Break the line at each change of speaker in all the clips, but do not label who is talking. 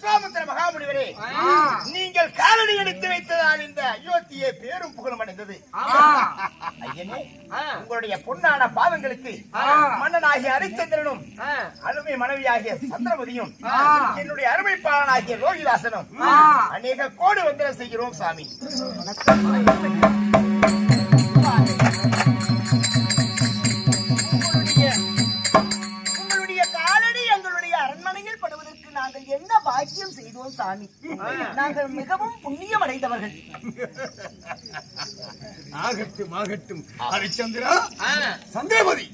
விஸ்வாமித்திர மகாமுனிவரே, நீங்கள் காலடி எடுத்து வைத்ததால் இந்த அயோத்தியை பேரும் புகழும் அடைந்தது. ஐயனே, உங்களுடைய பொன்னான பாதங்களுக்கு மன்னனாகிய ஹரிச்சந்திரனும் அருமை மனைவியாகிய சந்திரமதியும் என்னுடைய அருமைப்பாளனாகிய லோகிதாசனும் அநேக கோடி வந்தனம் செய்கிறோம் சாமி.
உங்களுடைய காலடி எங்களுடைய அரண்மனையில் படுவதற்கு நாங்கள் என்ன பாக்கியம் செய்தோம் சாமி. நாங்கள் மிகவும் புண்ணியம் அடைந்தவர்கள்.
ஆகட்டும் ஆகட்டும். ஹரிச்சந்திரா, சந்திரமதி,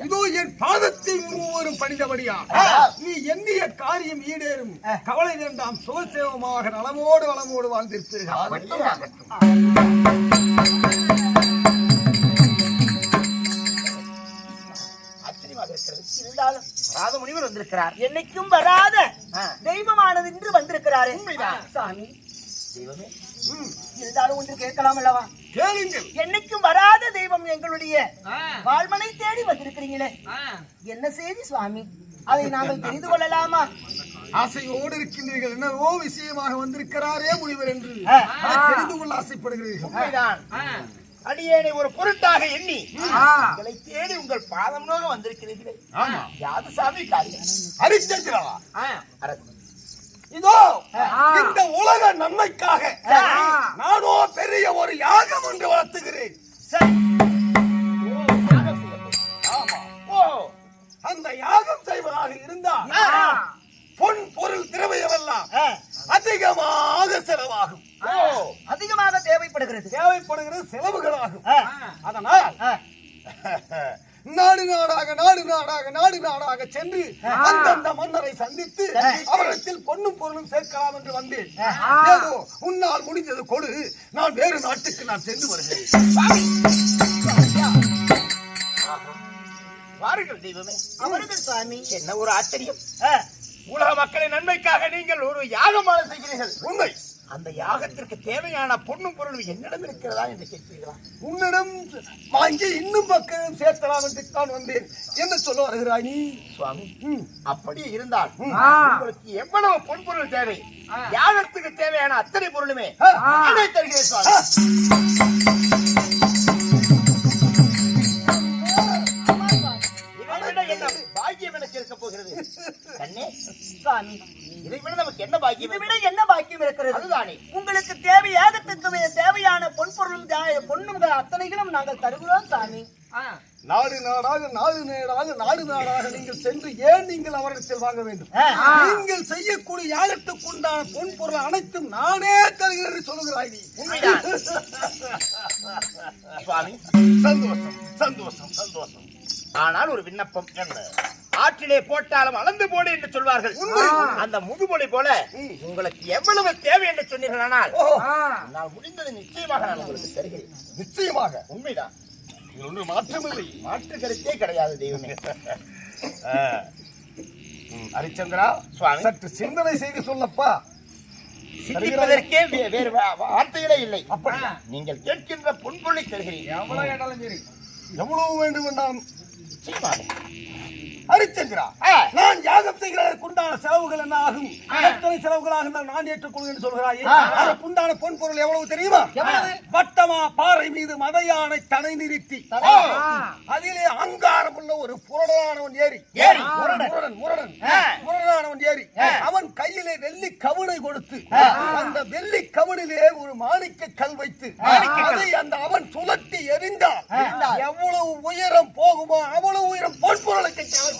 இதோ என் பாதத்தை ஒவ்வொரு பணிந்தபடியா நீ எண்ணிய காரியம் ஈடேறும். கவலை வேண்டாம், சுகசேவமாக நலமோடு வளமோடு வாழ்ந்திருப்பீர்கள்.
இருந்தாலும் வராத முனிவர் வந்திருக்கிறார். என்னைக்கும் வராத தெய்வமானது என்று வந்திருக்கிறார் சாமி. இருந்தாலும் ஒன்று கேட்கலாம் அல்லவா?
கேளுங்கள்.
என்னைக்கும் வராத தெய்வம் எங்களுடைய வாழ்மனை தேடி வந்திருக்கிறீங்களே, என்ன செய்தி சுவாமி? அதை நாங்கள் தெரிந்து கொள்ளலாமா?
ஆசையோடு இருக்கின்றீர்கள். என்னவோ விஷயமாக வந்திருக்கிறாரே முனிவர் என்று தெரிந்து கொள்ள ஆசைப்படுகிறீர்கள்.
அடியேனை ஒரு பொருட்டாக எண்ணி உங்களை தேடி உங்கள் பாதம் நோக வந்திருக்கிறீர்களே, யாது சாமி காரியம்?
ஹரிச்சந்திரா, இதோ இந்த உலக நன்மைக்காக நானோ பெரிய ஒரு யாகம் ஒன்று வளர்த்துகிறேன். அந்த யாகம் செய்வதாக இருந்தால் பொன் பொருள் திரவியமெல்லாம் அதிகமாக செலவாகும்.
அதிகமாக தேவைப்படுகிறது
செலவுகளாகும். அதனால் நாடு நாடாக சென்று அந்தந்த மன்னரை சந்தித்து அவரிடத்தில் பொன்னும் பொருளும் சேர்க்கலாம் என்று வந்தேன். ஏதோ உன்னால் முடிந்தது கொடு, நான் வேறு நாட்டுக்கு நான் சென்று வருகிறேன்.
வாருங்கள் தெய்வமே.
அவர்கள் சுவாமி,
என்ன ஒரு ஆச்சரியம்! உலக மக்களின் நன்மைக்காக நீங்கள் ஒரு யாகமாக செய்கிறீர்கள்.
உண்மை.
அந்த யாகத்திற்கு தேவையான பொன்னும் பொருளும் என்னிடம் இருக்கிறதா என்று கேட்கிறீர்களா?
உன்னிடம் வாங்கி இன்னும் மக்களும் சேர்த்தலாம் என்று தான் வந்தேன். என்ன சொல்ல வருகிறாய் நீ?
சுவாமி, அப்படி இருந்தால் உங்களுக்கு எவ்வளவு பொன் பொருள் தேவை, யாகத்துக்கு தேவையான அத்தனை பொருளுமே தருகிறேன் சுவாமி. என்ன பாக்கியம் எனக்கு இருக்க போகிறது கண்ணே?
சுவாமி,
இதை விட நமக்கு என்ன பாக்கியம்?
இதை விட என்ன பாக்கியம் இருக்கிறது?
அதுதானே,
உங்களுக்கு தேவையாகத்துக்கு தேவையான பொன்பொருளும் பொண்ணும் அத்தனைகளும் நாங்கள் தருகிறோம் சாமி.
நாடு நாடாக நீங்கள் சென்று ஏன் நீங்கள் அவரிடத்தில் வாங்க வேண்டும்? நீங்கள் செய்யக்கூடிய யாகத்துக்கு உண்டான பொன் பொருள் அனைத்தும் நானே தருகிறேன் என்று சொல்லுகிறாய் நீ.
உண்மைதான் சுவாமி.
சந்தோஷம் சந்தோஷம் சந்தோஷம்.
ஆனால் ஒரு விண்ணப்பம். ஆற்றிலே போட்டாலும் அளந்து போடு என்று சொல்வார்கள். அந்த முதுமொழி போல உங்களுக்கு எவ்வளவு தேவை என்று சொன்னீர்களானால் நான் முடிந்தது நிச்சயமாக நான் உங்களுக்கு தருகிறேன்.
நிச்சயமாக.
உண்மைதான்,
ஒன்று மாற்றமில்லை,
மாற்று கருத்தே கிடையாது தெய்வமே.
ஹரிச்சந்திரா சுவாமி, சற்று சிந்தனை செய்து சொல்லப்பா.
சிந்திப்பதற்கே வேறு வார்த்தைகளே இல்லை. அப்படி நீங்கள் கேட்கின்ற பொன்பொருளை தருகிறேன்.
எவ்வளவு வேண்டும் என்றாலும்
செய்வாங்க.
ஹரிச்சந்திரா, நான் யாகம் செய்கிறதற்கு உண்டான செலவுகள் என்ன ஆகும்? எத்தனை செலவுகளாக நான் ஏற்றுக்கொள்கிறேன் என்று சொல்கிறாயே, அதற்கு உண்டான பொன் பொருள் எவ்வளவு தெரியுமா? வட்டமா பாறை மீது மத யானை தனை நிறுத்தி அதிலே அங்காரம் உள்ள ஒரு புரடானவன் ஏறி முரடானவன் ஏறி அவன் கையிலே வெள்ளி கவுனை கொடுத்து அந்த வெள்ளி கவுனிலே ஒரு மாணிக்க கல் வைத்து அதை அந்த அவன் சுழட்டி எறிந்தால் எவ்வளவு உயரம் போகுமோ அவ்வளவு உயரம் பொன் பொருளுக்கு தேவை.